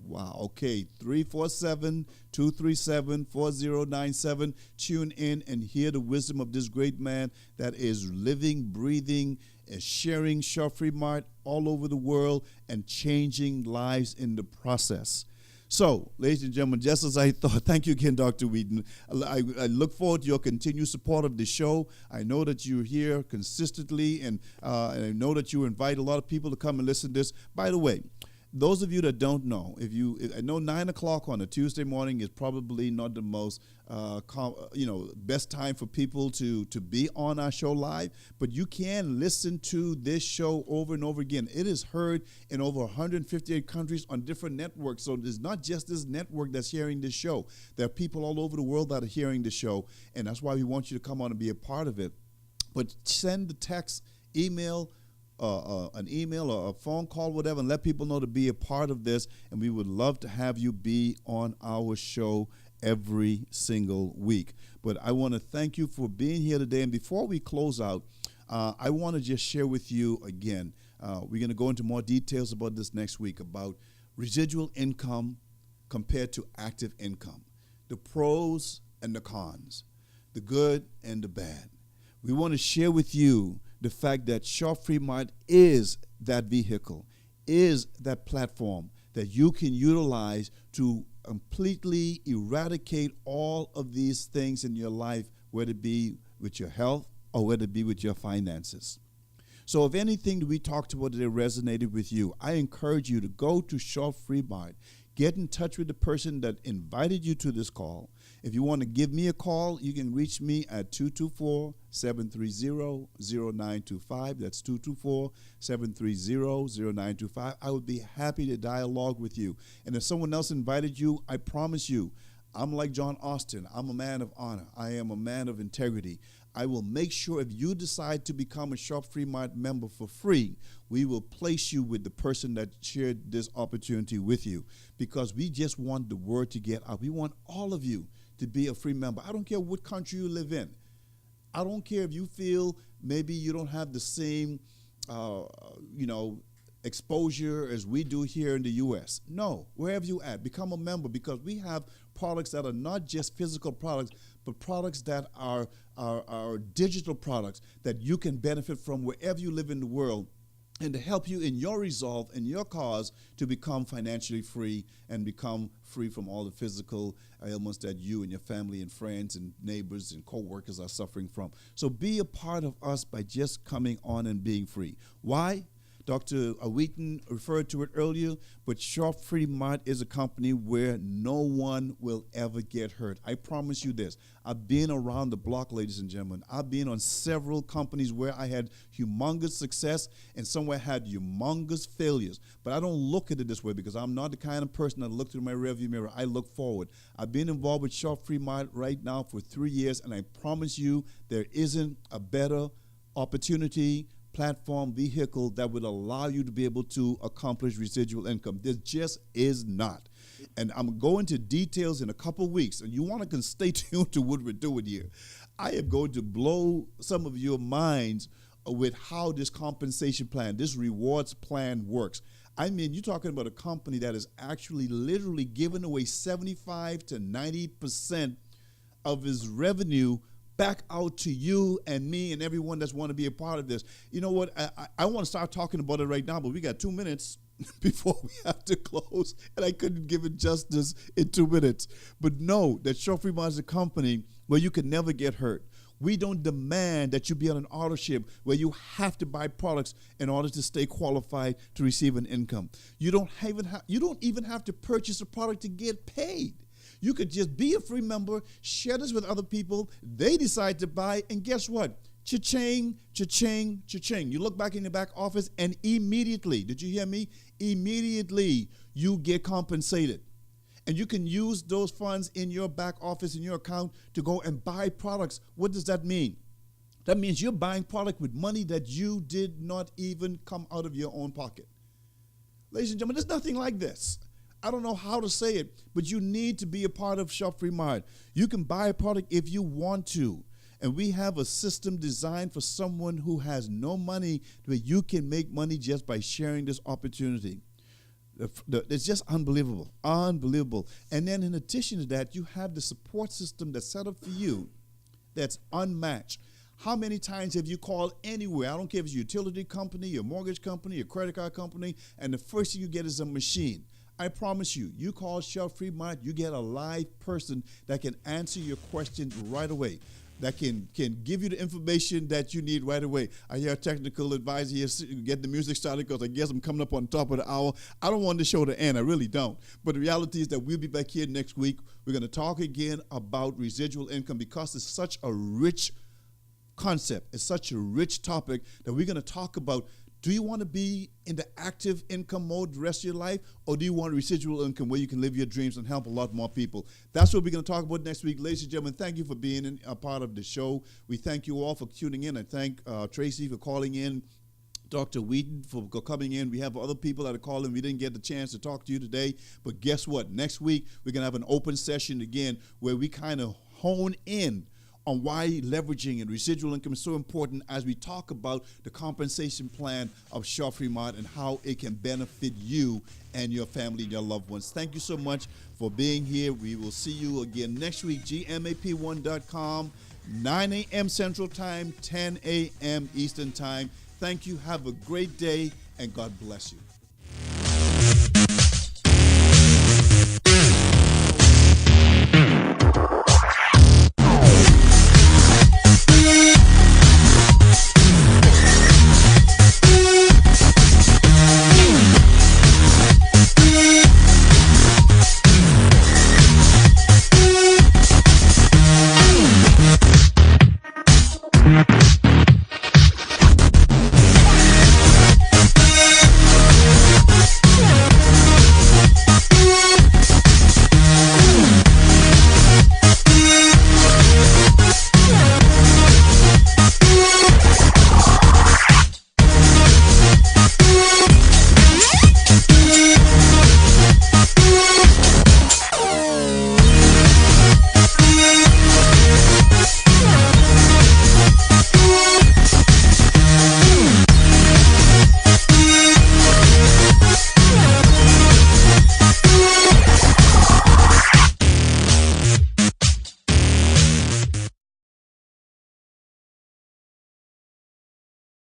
Wow, okay, 347-237-4097. Tune in and hear the wisdom of this great man that is living, breathing, sharing Shop Fremont all over the world and changing lives in the process. So, ladies and gentlemen, just as I thought, thank you again, Dr. Wheaton. I look forward to your continued support of the show. I know that you're here consistently, and I know that you invite a lot of people to come and listen to this. By the way, those of you that don't know, I know 9 o'clock on a Tuesday morning is probably not the most, best time for people to be on our show live, but you can listen to this show over and over again. It is heard in over 158 countries on different networks. So it's not just this network that's hearing this show. There are people all over the world that are hearing the show, and that's why we want you to come on and be a part of it. But send the text, email, an email or a phone call, whatever, and let people know to be a part of this. And we would love to have you be on our show every single week. But I want to thank you for being here today. And before we close out, I want to just share with you again, we're going to go into more details about this next week, about residual income compared to active income, the pros and the cons, the good and the bad. We want to share with you the fact that Shop Free Mart is that vehicle, is that platform that you can utilize to completely eradicate all of these things in your life, whether it be with your health or whether it be with your finances. So if anything that we talked about today resonated with you, I encourage you to go to Shop Free Mart. Get in touch with the person that invited you to this call. If you want to give me a call, you can reach me at 224-730-0925. That's 224-730-0925. I would be happy to dialogue with you. And if someone else invited you, I promise you, I'm like John Austin. I'm a man of honor. I am a man of integrity. I will make sure if you decide to become a Shop Free Mart member for free, we will place you with the person that shared this opportunity with you, because we just want the word to get out. We want all of you to be a free member. I don't care what country you live in. I don't care if you feel maybe you don't have the same, exposure as we do here in the U.S. No, wherever you at, become a member, because we have products that are not just physical products, but products that are digital products that you can benefit from wherever you live in the world, and to help you in your resolve and your cause to become financially free and become free from all the physical ailments that you and your family and friends and neighbors and co-workers are suffering from. So be a part of us by just coming on and being free. Why? Dr. Wheaton referred to it earlier, but Shop Free Mart is a company where no one will ever get hurt. I promise you this. I've been around the block, ladies and gentlemen. I've been on several companies where I had humongous success and somewhere had humongous failures. But I don't look at it this way, because I'm not the kind of person that look through my rearview mirror. I look forward. I've been involved with Shop Free Mart right now for 3 years, and I promise you there isn't a better opportunity, platform, vehicle that would allow you to be able to accomplish residual income. There just is not. And I'm going to details in a couple weeks, and you want to stay tuned to what we're doing here. I am going to blow some of your minds with how this compensation plan, this rewards plan works. I mean, you're talking about a company that is actually literally giving away 75 to 90% of its revenue back out to you and me and everyone that's want to be a part of this. You know what? I want to start talking about it right now, but we got 2 minutes before we have to close, and I couldn't give it justice in 2 minutes. But know that Shop Free Mart is a company where you can never get hurt. We don't demand that you be on an auto ship where you have to buy products in order to stay qualified to receive an income. You don't even have to purchase a product to get paid. You could just be a free member, share this with other people. They decide to buy, and guess what? Cha-ching, cha-ching, cha-ching. You look back in the back office, and immediately, did you hear me? Immediately, you get compensated. And you can use those funds in your back office, in your account, to go and buy products. What does that mean? That means you're buying product with money that you did not even come out of your own pocket. Ladies and gentlemen, there's nothing like this. I don't know how to say it, but you need to be a part of Shop Free Mart. You can buy a product if you want to. And we have a system designed for someone who has no money, where you can make money just by sharing this opportunity. It's just unbelievable, unbelievable. And then in addition to that, you have the support system that's set up for you that's unmatched. How many times have you called anywhere? I don't care if it's a utility company, your mortgage company, your credit card company, and the first thing you get is a machine. I promise you, you call Shop Free Mart, you get a live person that can answer your questions right away. that can give you the information that you need right away. I hear a technical advisor here get the music started because I guess I'm coming up on top of the hour. I don't want the show to end. I really don't. But the reality is that we'll be back here next week. We're going to talk again about residual income because it's such a rich concept. It's such a rich topic that we're going to talk about. Do you want to be in the active income mode the rest of your life, or do you want residual income where you can live your dreams and help a lot more people? That's what we're going to talk about next week. Ladies and gentlemen, thank you for being a part of the show. We thank you all for tuning in. I thank Tracy for calling in, Dr. Wheaton for coming in. We have other people that are calling. We didn't get the chance to talk to you today, but guess what? Next week, we're going to have an open session again where we kind of hone in on why leveraging and residual income is so important as we talk about the compensation plan of Mart and how it can benefit you and your family and your loved ones. Thank you so much for being here. We will see you again next week, gmap1.com, 9 a.m. Central Time, 10 a.m. Eastern Time. Thank you. Have a great day, and God bless you.